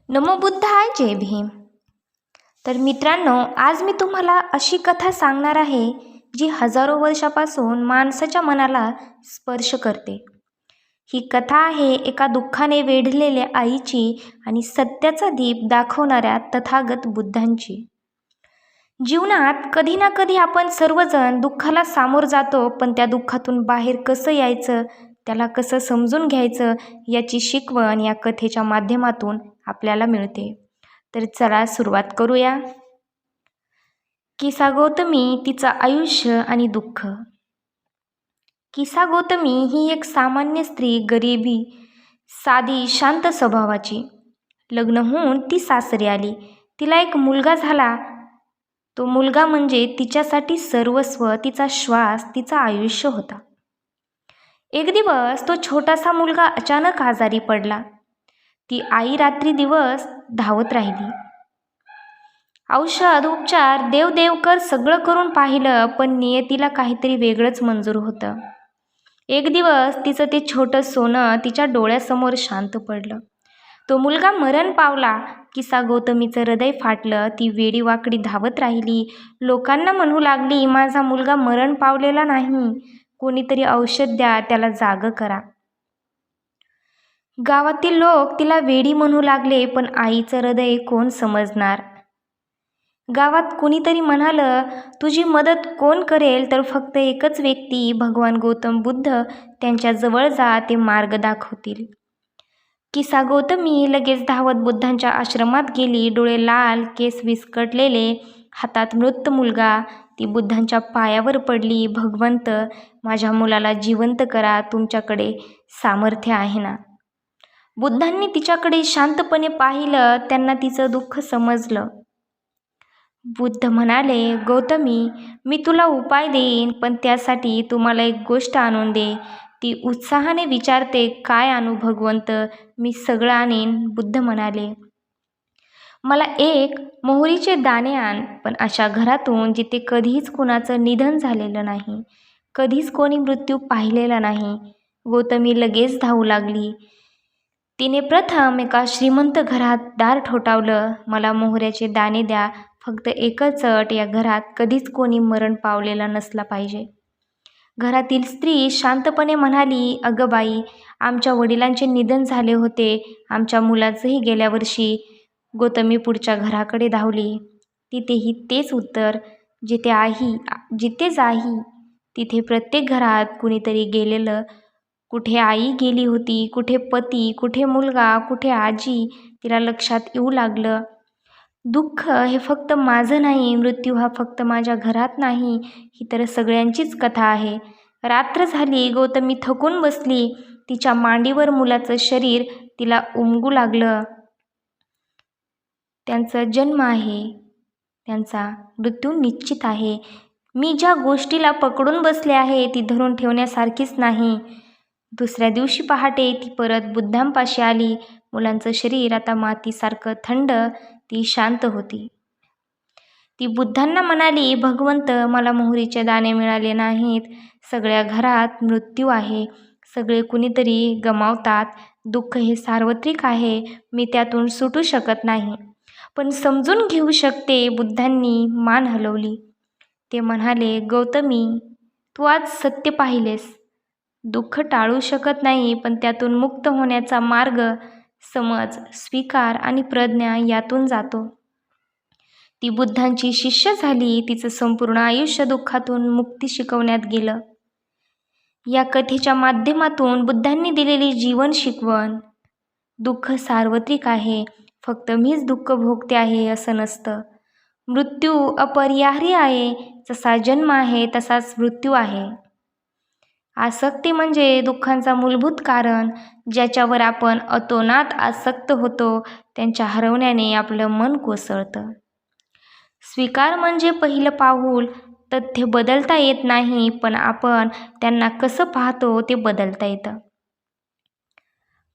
नमो बुद्धाय जय भीम. तर मित्रांनो, आज मी तुम्हाला अशी कथा सांगणार आहे जी हजारो वर्षापासून माणसाच्या मनाला स्पर्श करते. ही कथा आहे एका दुःखाने वेढलेल्या आईची आणि सत्याचा दीप दाखवणाऱ्या तथागत बुद्धांची. जीवनात कधी ना कधी आपण सर्वजण दुःखाला सामोर जातो, पण त्या दुःखातून बाहेर कसं यायचं, त्याला कसं समजून घ्यायचं याची शिकवण या कथेच्या माध्यमातून आपल्याला मिळते. तर चला सुरुवात करूया. किसा गौतमी, तिचं आयुष्य आणि दुःख. किसा गौतमी ही एक सामान्य स्त्री, गरिबी, साधी, शांत स्वभावाची. लग्न होऊन ती सासरी आली. तिला एक मुलगा झाला. तो मुलगा म्हणजे तिच्यासाठी सर्वस्व, तिचा श्वास, तिचं आयुष्य होता. एक दिवस तो छोटासा मुलगा अचानक आजारी पडला. ती आई रात्री दिवस धावत राहिली. औषध, उपचार, देवदेवकर सगळं करून पाहिलं, पण नियतीला काहीतरी वेगळंच मंजूर होतं. एक दिवस तिचं ते छोटं सोनं तिच्या डोळ्यासमोर शांत पडलं. तो मुलगा मरण पावला. किसा गौतमीचं हृदय फाटलं. ती वेडी वाकडी धावत राहिली. लोकांना म्हणू लागली, माझा मुलगा मरण पावलेला नाही, कोणीतरी औषध द्या, त्याला जागं करा. गावातील लोक तिला वेडी म्हणू लागले, पण आईचं हृदय कोण समजणार. गावात कुणीतरी म्हणालं, तुझी मदत कोण करेल, तर फक्त एकच व्यक्ती, भगवान गौतम बुद्ध, त्यांच्याजवळ जा, ते मार्ग दाखवतील. किसा गौतमी लगेच धावत बुद्धांच्या आश्रमात गेली. डोळे लाल, केस विस्कटलेले, हातात मृत मुलगा. ती बुद्धांच्या पायावर पडली. भगवंत, माझ्या मुलाला जिवंत करा, तुमच्याकडे सामर्थ्य आहे ना. बुद्धांनी तिच्याकडे शांतपणे पाहिलं. त्यांना तिचं दुःख समजलं. बुद्ध म्हणाले, गौतमी, मी तुला उपाय देईन, पण त्यासाठी तू मला एक गोष्ट आणून दे. ती उत्साहाने विचारते, काय आणू भगवंत, मी सगळं आणीन. बुद्ध म्हणाले, मला एक मोहरीचे दाणे आण, पण अशा घरातून जिथे कधीच कुणाचं निधन झालेलं नाही, कधीच कोणी मृत्यू पाहिलेला नाही. गौतमी लगेच धावू लागली. तिने प्रथम एका श्रीमंत घरात दार ठोठावलं. मला मोहऱ्याचे दाणे द्या, फक्त एकच अट, या घरात कधीच कोणी मरण पावलेला नसला पाहिजे. घरातील स्त्री शांतपणे म्हणाली, अगं बाई, आमच्या वडिलांचे निधन झाले होते, आमच्या मुलाचंही गेल्या वर्षी. गौतमी पुढच्या घराकडे धावली. तिथेही तेच उत्तर, जिथेच आई, तिथे प्रत्येक घरात कुणीतरी गेलेलं. कुठे आई गेली होती, कुठे पती, कुठे मुलगा, कुठे आजी. तिला लक्षात येऊ लागलं, दुःख हे फक्त माझं नाही, मृत्यू हा फक्त माझ्या घरात नाही, ही तर सगळ्यांचीच कथा आहे. रात्र झाली. गौतमी थकून बसली. तिच्या मांडीवर मुलाचं शरीर तिला उमगू लागलं. त्यांचा जन्म आहे, त्यांचा मृत्यू निश्चित आहे. मी ज्या गोष्टीला पकडून बसले आहे ती धरून ठेवण्यासारखीच नाही. दुसऱ्या दिवशी पहाटे ती परत बुद्धांपाशी आली. मुलांचं शरीर आता मातीसारखं थंड. ती शांत होती. ती बुद्धांना म्हणाली, भगवंत, मला मोहरीचे दाणे मिळाले नाहीत. सगळ्या घरात मृत्यू आहे. सगळे कुणीतरी गमावतात. दुःख हे सार्वत्रिक आहे. मी त्यातून सुटू शकत नाही, पण समजून घेऊ शकते. बुद्धांनी मान हलवली. ते म्हणाले, गौतमी, तू आज सत्य पाहिलेस. दुःख टाळू शकत नाही, पण त्यातून मुक्त होण्याचा मार्ग समज, स्वीकार आणि प्रज्ञा यातून जातो. ती बुद्धांची शिष्य झाली. तिचं संपूर्ण आयुष्य दुःखातून मुक्ती शिकवण्यात गेलं. या कथेच्या माध्यमातून बुद्धांनी दिलेली जीवन शिकवण, दुःख सार्वत्रिक आहे, फक्त मीच दुःख भोगते आहे असं नसतं. मृत्यू अपरिहार्य आहे. जसा जन्म आहे तसाच मृत्यू आहे. आसक्ती म्हणजे दुःखांचा मूलभूत कारण. ज्याच्यावर आपण अतोनात आसक्त होतो, त्यांच्या हरवण्याने आपलं मन कोसळतं. स्वीकार म्हणजे पहिलं पाऊल. तथ्य बदलता येत नाही, पण आपण त्यांना कसं पाहतो ते बदलता येतं.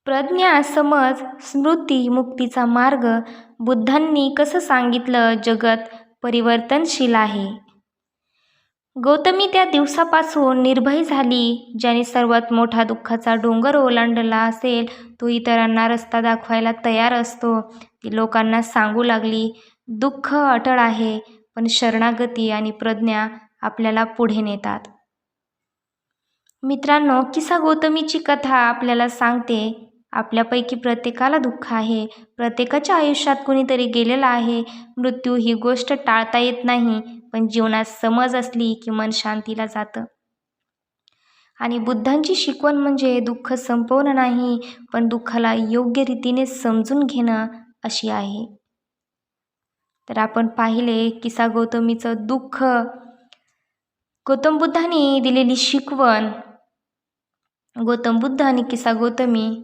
प्रज्ञा, समज, स्मृती, मुक्तीचा मार्ग. बुद्धांनी कसं सांगितलं, जगत परिवर्तनशील आहे. गौतमी त्या दिवसापासून निर्भय झाली. ज्याने सर्वात मोठा दुःखाचा डोंगर ओलांडला असेल, तो इतरांना रस्ता दाखवायला तयार असतो. ती लोकांना सांगू लागली, दुःख अटळ आहे, पण शरणागती आणि प्रज्ञा आपल्याला पुढे नेतात. मित्रांनो, किसा गौतमीची कथा आपल्याला सांगते, आपल्यापैकी प्रत्येकाला दुःख आहे. प्रत्येकाच्या आयुष्यात कुणीतरी गेलेलं आहे. मृत्यू ही गोष्ट टाळता येत नाही, पण जीवनात समज असली की मन शांतीला जातं. आणि बुद्धांची शिकवण म्हणजे दुःख संपवणं नाही, पण दुःखाला योग्य रीतीने समजून घेणं अशी आहे. तर आपण पाहिले किसा गौतमीचं दुःख, गौतम बुद्धांनी दिलेली शिकवण, गौतम बुद्ध आणि किसा गौतमी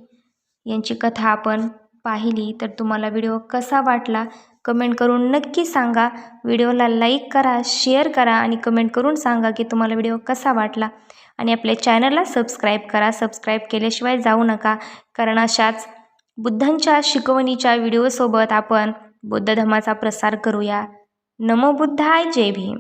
यांची कथा आपण पाहिली. तर तुम्हाला व्हिडिओ कसा वाटला कमेंट करून नक्की सांगा. व्हिडिओला लाईक करा, शेअर करा आणि कमेंट करून सांगा की तुम्हाला व्हिडिओ कसा वाटला. आणि आपल्या चॅनलला सबस्क्राईब करा. सबस्क्राईब केल्याशिवाय जाऊ नका, कारण अशाच बुद्धांच्या शिकवणीच्या व्हिडिओसोबत आपण बौद्ध धर्माचा प्रसार करूया. नमो बुद्धाय. जय भीम.